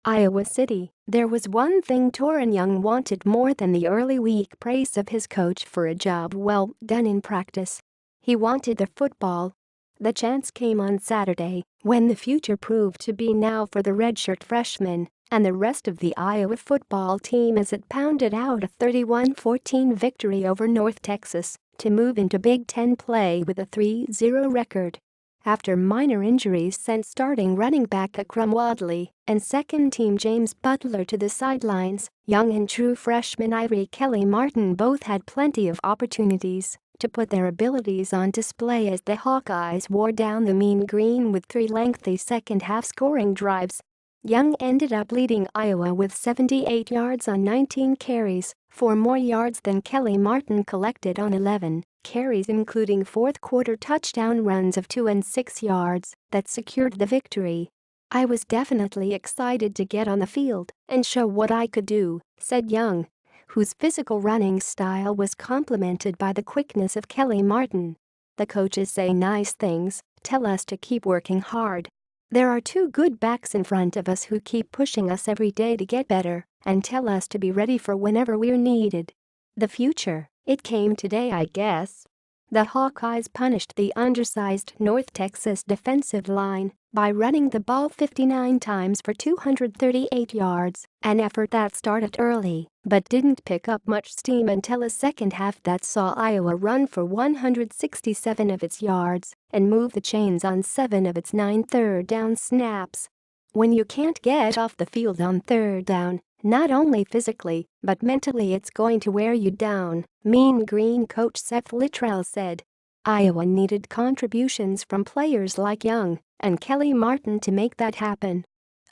Iowa City. There was one thing Toren Young wanted more than the early week praise of his coach for a job well done in practice. He wanted the football. The chance came on Saturday, when the future proved to be now for the redshirt freshman and the rest of the Iowa football team as it pounded out a 31-14 victory over North Texas to move into Big Ten play with a 3-0 record. After minor injuries sent starting running back Akrum Wadley and second-team James Butler to the sidelines, Young and true freshman Ivory Kelly-Martin both had plenty of opportunities to put their abilities on display as the Hawkeyes wore down the mean green with 3 lengthy second-half scoring drives. Young ended up leading Iowa with 78 yards on 19 carries, 4 more yards than Kelly-Martin collected on 11 carries, including fourth-quarter touchdown runs of 2 and 6 yards that secured the victory. "I was definitely excited to get on the field and show what I could do," said Young, whose physical running style was complemented by the quickness of Kelly-Martin. "The coaches say nice things, tell us to keep working hard. There are 2 good backs in front of us who keep pushing us every day to get better and tell us to be ready for whenever we're needed. The future, it came today, I guess." The Hawkeyes punished the undersized North Texas defensive line by running the ball 59 times for 238 yards, an effort that started early but didn't pick up much steam until a second half that saw Iowa run for 167 of its yards and move the chains on 7 of its 9 third-down snaps. When you can't get off the field on third down, not only physically, but mentally it's going to wear you down, Mean Green coach Seth Littrell said. Iowa needed contributions from players like Young and Kelly-Martin to make that happen.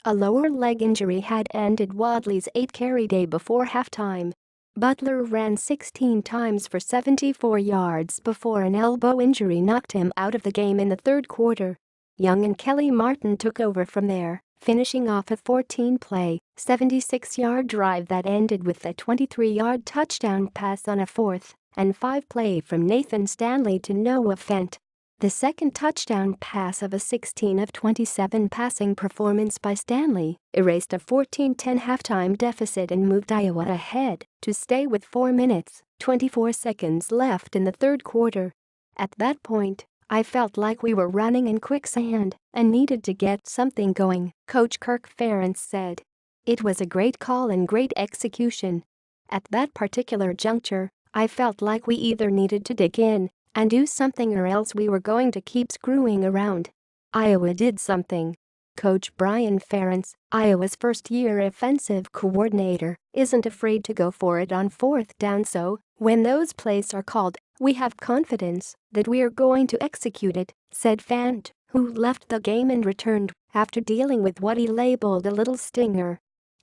A lower leg injury had ended Wadley's 8-carry day before halftime. Butler ran 16 times for 74 yards before an elbow injury knocked him out of the game in the third quarter. Young and Kelly-Martin took over from there, finishing off a 14-play, 76-yard drive that ended with a 23-yard touchdown pass on a 4th and 5 play from Nathan Stanley to Noah Fent. The second touchdown pass of a 16 of 27 passing performance by Stanley erased a 14-10 halftime deficit and moved Iowa ahead to stay with 4 minutes, 24 seconds left in the third quarter. "At that point, I felt like we were running in quicksand and needed to get something going," Coach Kirk Ferentz said. "It was a great call and great execution. At that particular juncture, I felt like we either needed to dig in and do something or else we were going to keep screwing around. Iowa did something." Coach Brian Ferentz, Iowa's first-year offensive coordinator, isn't afraid to go for it on 4th down, so when those plays are called, "We have confidence that we are going to execute it," said Fent, who left the game and returned after dealing with what he labeled a little stinger.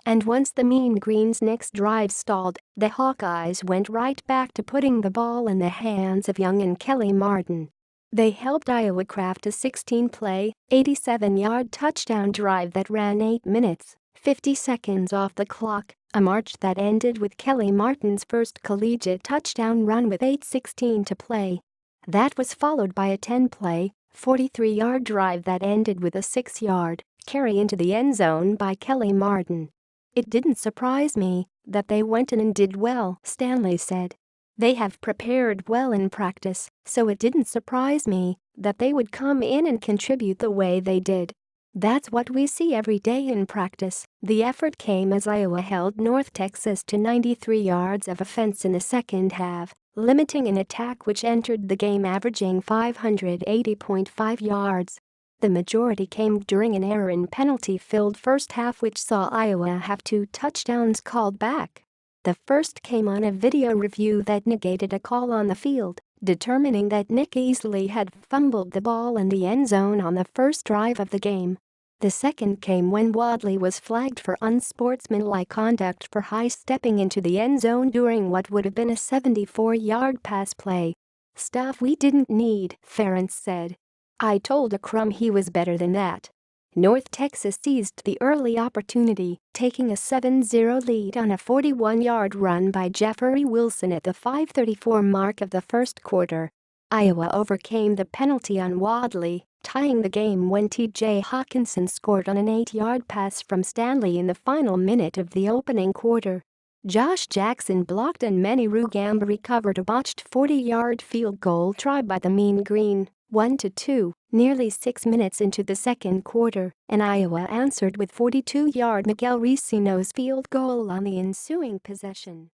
And once the Mean Green's next drive stalled, the Hawkeyes went right back to putting the ball in the hands of Young and Kelly-Martin. They helped Iowa craft a 16-play, 87-yard touchdown drive that ran 8 minutes, 50 seconds off the clock, a march that ended with Kelly-Martin's first collegiate touchdown run with 8:16 to play. That was followed by a 10-play, 43-yard drive that ended with a 6-yard carry into the end zone by Kelly-Martin. "It didn't surprise me that they went in and did well," Stanley said. "They have prepared well in practice, so it didn't surprise me that they would come in and contribute the way they did. That's what we see every day in practice." The effort came as Iowa held North Texas to 93 yards of offense in the second half, limiting an attack which entered the game averaging 580.5 yards. The majority came during an error in penalty-filled first half which saw Iowa have 2 touchdowns called back. The first came on a video review that negated a call on the field, determining that Nick Easley had fumbled the ball in the end zone on the first drive of the game. The second came when Wadley was flagged for unsportsmanlike conduct for high-stepping into the end zone during what would have been a 74-yard pass play. "Stuff we didn't need," Ferentz said. "I told Akrum he was better than that." North Texas seized the early opportunity, taking a 7-0 lead on a 41-yard run by Jeffrey Wilson at the 5:34 mark of the first quarter. Iowa overcame the penalty on Wadley, tying the game when T.J. Hawkinson scored on an 8-yard pass from Stanley in the final minute of the opening quarter. Josh Jackson blocked and Manny Rugamba recovered a botched 40-yard field goal try by the Mean Green, 1-2, nearly 6 minutes into the second quarter, and Iowa answered with 42-yard Miguel Ricino's field goal on the ensuing possession.